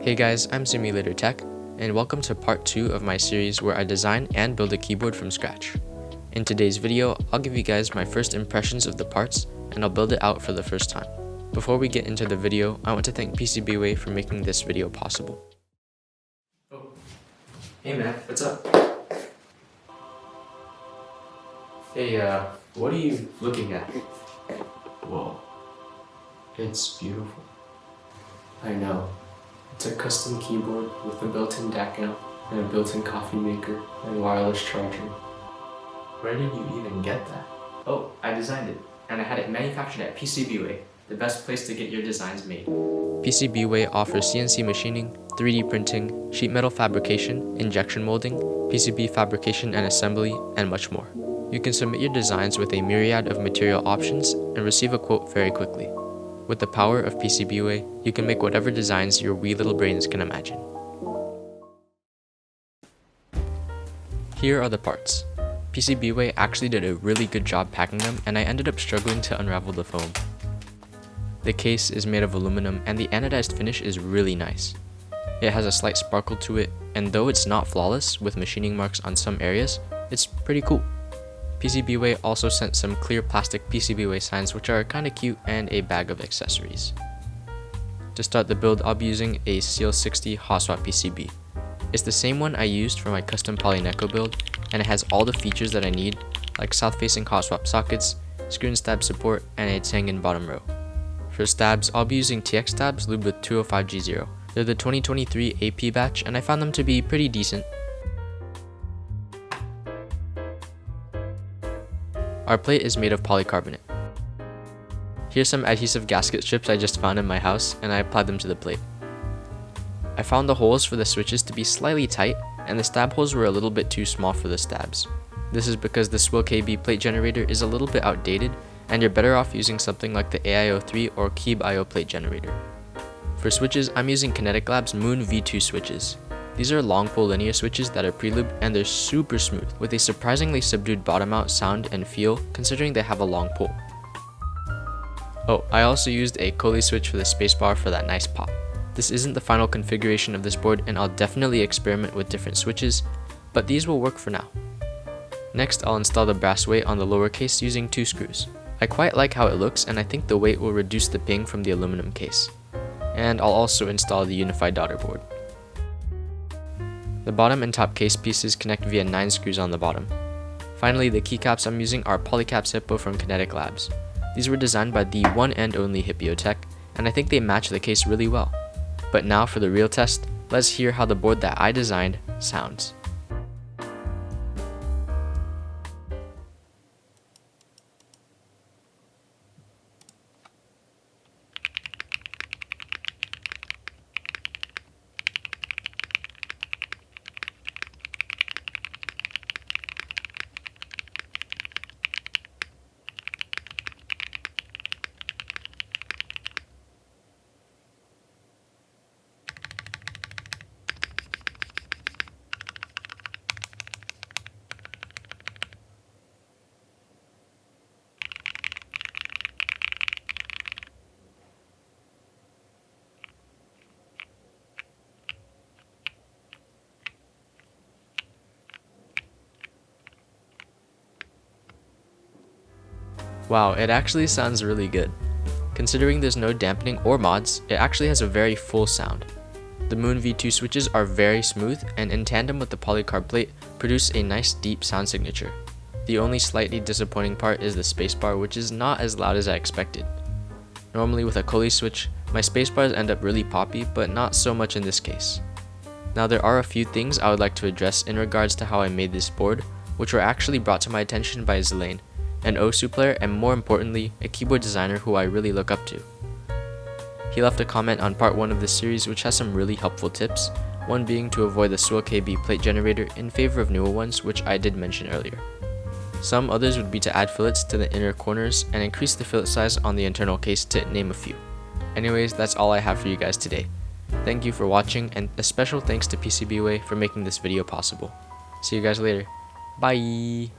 Hey guys, I'm Simulator Tech, and welcome to part 2 of my series where I design and build a keyboard from scratch. In today's video, I'll give you guys my first impressions of the parts, and I'll build it out for the first time. Before we get into the video, I want to thank PCBWay for making this video possible. Oh. Hey man, what's up? Hey, what are you looking at? Whoa. It's beautiful. I know. It's a custom keyboard with a built-in DAC amp and a built-in coffee maker and wireless charger. Where did you even get that? Oh, I designed it, and I had it manufactured at PCBWay, the best place to get your designs made. PCBWay offers CNC machining, 3D printing, sheet metal fabrication, injection molding, PCB fabrication and assembly, and much more. You can submit your designs with a myriad of material options and receive a quote very quickly. With the power of PCBWay, you can make whatever designs your wee little brains can imagine. Here are the parts. PCBWay actually did a really good job packing them, and I ended up struggling to unravel the foam. The case is made of aluminum and the anodized finish is really nice. It has a slight sparkle to it, and though it's not flawless with machining marks on some areas, it's pretty cool. PCBWay also sent some clear plastic PCBWay signs which are kinda cute and a bag of accessories. To start the build, I'll be using a Seal 60 hot swap PCB. It's the same one I used for my custom Polynecco build, and it has all the features that I need, like south-facing hot swap sockets, screw and stab support, and a Tengen bottom row. For stabs, I'll be using TX stabs lubed with 205G0. They're the 2023 AP batch, and I found them to be pretty decent. Our plate is made of polycarbonate. Here's some adhesive gasket strips I just found in my house, and I applied them to the plate. I found the holes for the switches to be slightly tight, and the stab holes were a little bit too small for the stabs. This is because the Swill KB plate generator is a little bit outdated, and you're better off using something like the AIO3 or KeebIO plate generator. For switches, I'm using Kinetic Labs Moon V2 switches. These are long pole linear switches that are pre-lubed and they're super smooth, with a surprisingly subdued bottom out sound and feel considering they have a long pole. Oh, I also used a Coley switch for the spacebar for that nice pop. This isn't the final configuration of this board, and I'll definitely experiment with different switches, but these will work for now. Next, I'll install the brass weight on the lower case using 2 screws. I quite like how it looks, and I think the weight will reduce the ping from the aluminum case. And I'll also install the unified daughter board. The bottom and top case pieces connect via 9 screws on the bottom. Finally, the keycaps I'm using are polycaps hippo from Kinetic Labs. These were designed by the one and only hipyo tech, and I think they match the case really well. But now for the real test, let's hear how the board that I designed sounds. Wow, it actually sounds really good. Considering there's no dampening or mods, it actually has a very full sound. The Moon V2 switches are very smooth, and in tandem with the polycarb plate, produce a nice deep sound signature. The only slightly disappointing part is the spacebar, which is not as loud as I expected. Normally with a Coley switch, my spacebars end up really poppy, but not so much in this case. Now there are a few things I would like to address in regards to how I made this board, which were actually brought to my attention by Zelaine, an OSU player, and more importantly, a keyboard designer who I really look up to. He left a comment on part 1 of this series which has some really helpful tips, one being to avoid the Swill KB plate generator in favor of newer ones, which I did mention earlier. Some others would be to add fillets to the inner corners and increase the fillet size on the internal case, to name a few. Anyways, that's all I have for you guys today. Thank you for watching, and a special thanks to PCBWay for making this video possible. See you guys later. Bye!